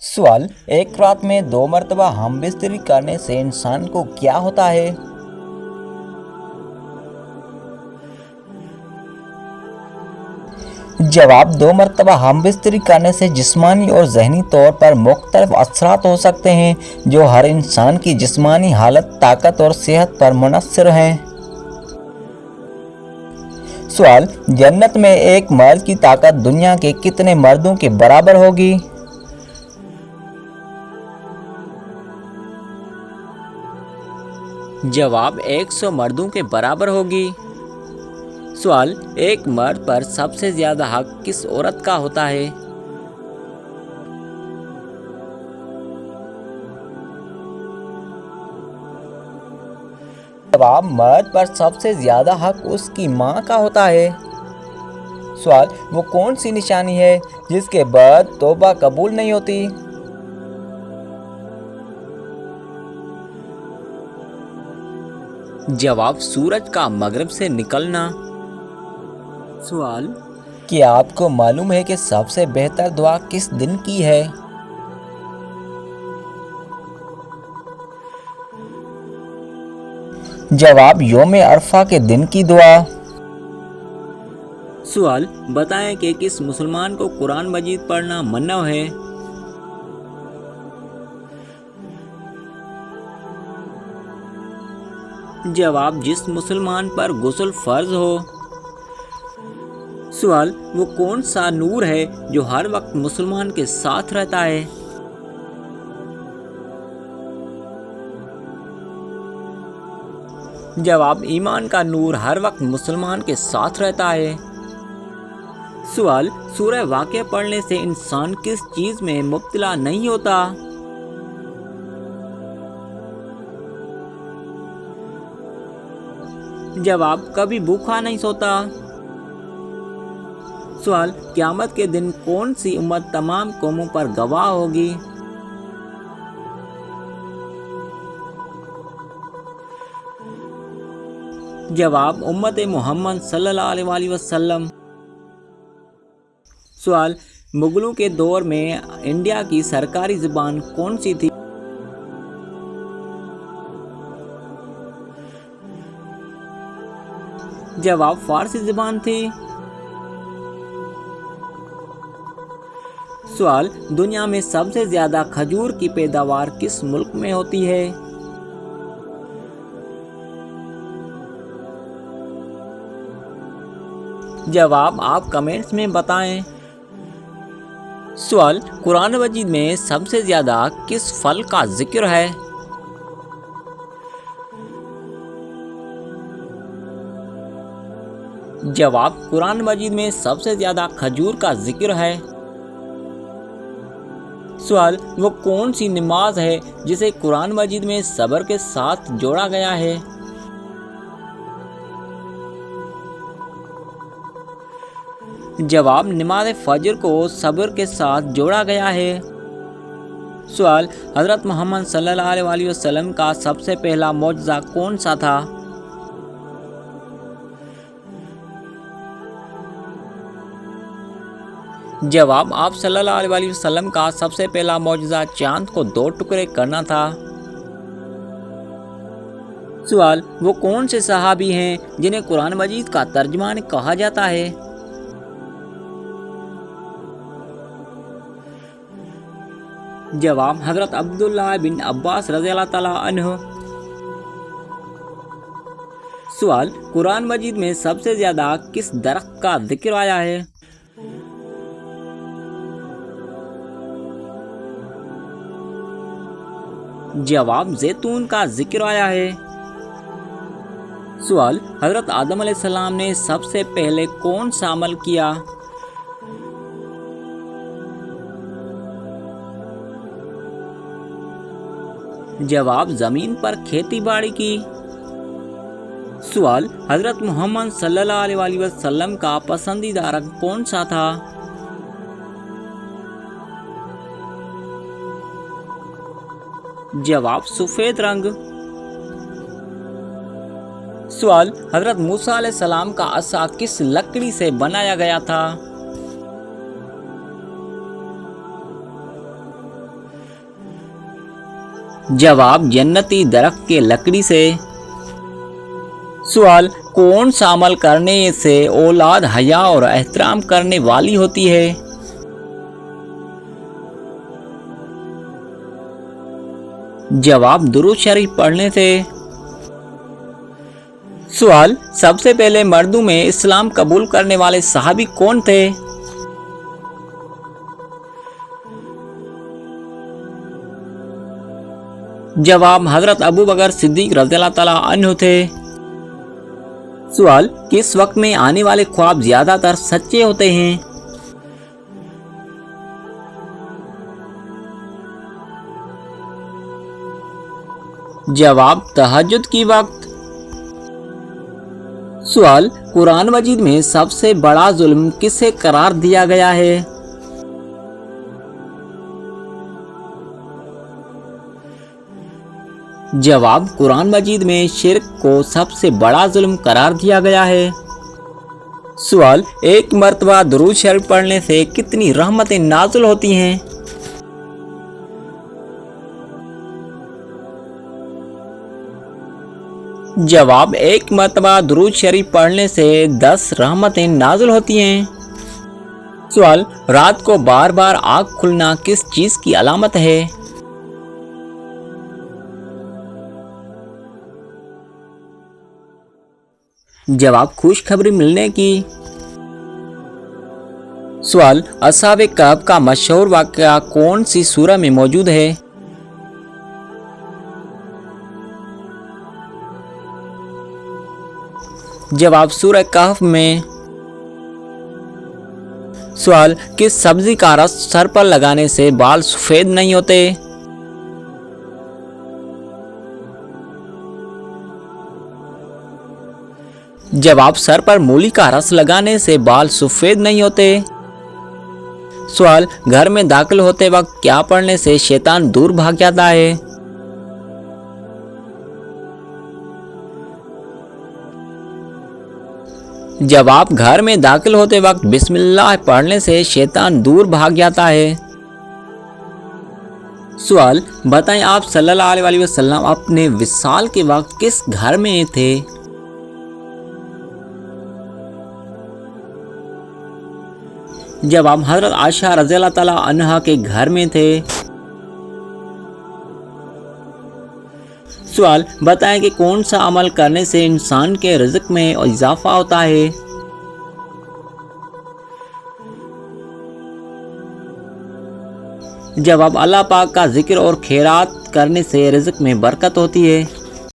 सवाल, एक रात में 2 मरतबा हम बिस्तरी करने से इंसान को क्या होता है? जवाब, 2 मरतबा हम बिस्तरी करने से जिस्मानी और ज़हनी तौर पर मुख्तलिफ असरात हो सकते हैं जो हर इंसान की जिस्मानी हालत, ताकत और सेहत पर मुनहसर हैं। सवाल, जन्नत में एक मर्द की ताकत दुनिया के कितने मर्दों के बराबर होगी? जवाब 100 मर्दों के बराबर होगी। सवाल, एक मर्द पर सबसे ज्यादा हक किस औरत का होता है? जवाब, मर्द पर सबसे ज़्यादा हक उसकी माँ का होता है। सवाल, वो कौन सी निशानी है जिसके बाद तौबा कबूल नहीं होती? जवाब, सूरज का मगरिब से निकलना। सवाल, क्या आपको मालूम है कि सबसे बेहतर दुआ किस दिन की है? जवाब, यौम अरफा के दिन की दुआ। सवाल, बताएं कि किस मुसलमान को कुरान मजीद पढ़ना मन्ना है? जवाब, जिस मुसलमान पर गुस्ल फर्ज हो। सवाल, वो कौन सा नूर है जो हर वक्त मुसलमान के साथ रहता है? जवाब, ईमान का नूर हर वक्त मुसलमान के साथ रहता है। सवाल, सूरह वाक़िया पढ़ने से इंसान किस चीज में मुब्तला नहीं होता? जवाब, कभी भूखा नहीं सोता। सवाल, क़यामत के दिन कौन सी उम्मत तमाम कौमों पर गवाह होगी? जवाब, उम्मत मोहम्मद सल्लल्लाहु अलैहि वसल्लम। सवाल, मुगलों के दौर में इंडिया की सरकारी ज़ुबान कौन सी थी? जवाब, फारसी ज़ुबान थी। सवाल, दुनिया में सबसे ज़्यादा खजूर की पैदावार किस मुल्क में होती है? जवाब, आप कमेंट्स में बताएं। सवाल, कुरान मजीद में सबसे ज़्यादा किस फल का जिक्र है? जवाब, कुरान मजीद में सबसे ज़्यादा खजूर का जिक्र है। सवाल, वो कौन सी नमाज है जिसे कुरान मजीद में सब्र के साथ जोड़ा गया है? जवाब, नमाज फजर को सब्र के साथ जोड़ा गया है। सवाल, हज़रत मोहम्मद सल्लल्लाहु अलैहि वसल्लम का सबसे पहला मौजज़ा कौन सा था? जवाब, आप सल्लल्लाहु अलैहि वसल्लम का सबसे पहला मौजज़ा चांद को 2 टुकड़े करना था। सवाल, वो कौन से सहाबी हैं जिन्हें कुरान मजीद का तर्जमान कहा जाता है? जवाब, हज़रत अब्दुल्लाह बिन अब्बास रज़ियल्लाहु तआला अन्हु। सवाल, कुरान मजीद में सबसे ज़्यादा किस दरख्त का जिक्र आया है? जवाब, जैतून का जिक्र आया है। सवाल, हज़रत आदम अलैहिस्सलाम ने सबसे पहले कौन सा अमल किया? जवाब, ज़मीन पर खेती बाड़ी की। सवाल, हज़रत मोहम्मद सल्लल्लाहु अलैहि वसल्लम का पसंदीदा रंग कौन सा था? जवाब, सफ़ेद रंग। सवाल, हज़रत मूसा अलैहिस्सलाम का असा किस लकड़ी से बनाया गया था? जवाब जन्नती दरख्त के लकड़ी से। सवाल कौन सा अमल करने से औलाद हया और एहतराम करने वाली होती है? जवाब दुरूद शरीफ पढ़ने से। सवाल सबसे पहले मर्दों में इस्लाम कबूल करने वाले सहाबी कौन थे? जवाब हजरत अबू बकर सिद्दीक रज़ियल्लाहु ताला अन्हु थे। सवाल किस वक्त में आने वाले ख्वाब ज्यादातर सच्चे होते हैं? जवाब तहज्जुद की वक्त। सवाल कुरान मजीद में सबसे बड़ा जुल्म किसे करार दिया गया है? जवाब कुरान मजीद में शिर्क को सबसे बड़ा जुल्म करार दिया गया है। सवाल एक मर्तबा दुरूद शरीफ पढ़ने से कितनी रहमतें नाज़िल होती हैं? जवाब एक मर्तबा दुरूद शरीफ पढ़ने से 10 रहमतें नाज़िल होती हैं। सवाल रात को बार बार आँख खुलना किस चीज़ की अलामत है? जवाब खुशखबरी मिलने की। सवाल असहाबे कहफ का मशहूर वाक़या कौन सी सूरह में मौजूद है? जवाब सूरह कहफ में। सवाल किस सब्जी का रस सर पर लगाने से बाल सफेद नहीं होते? जवाब सर पर मूली का रस लगाने से बाल सफेद नहीं होते। सवाल घर में दाखिल होते वक्त क्या पढ़ने से शैतान दूर भाग जाता है? जवाब घर में दाखिल होते वक्त बिस्मिल्लाह पढ़ने से शैतान दूर भाग जाता है। सवाल बताएं आप सल्लल्लाहु अलैहि वसल्लम अपने विसाल के वक्त किस घर में थे? जवाब हजरत आयशा रज़ियल्लाहु ताला अन्हा के घर में थे। सवाल बताएं कि कौन सा अमल करने से इंसान के रिज़्क में इजाफा होता है? जवाब अल्लाह पाक का जिक्र और खैरात करने से रिज़्क में बरकत होती है।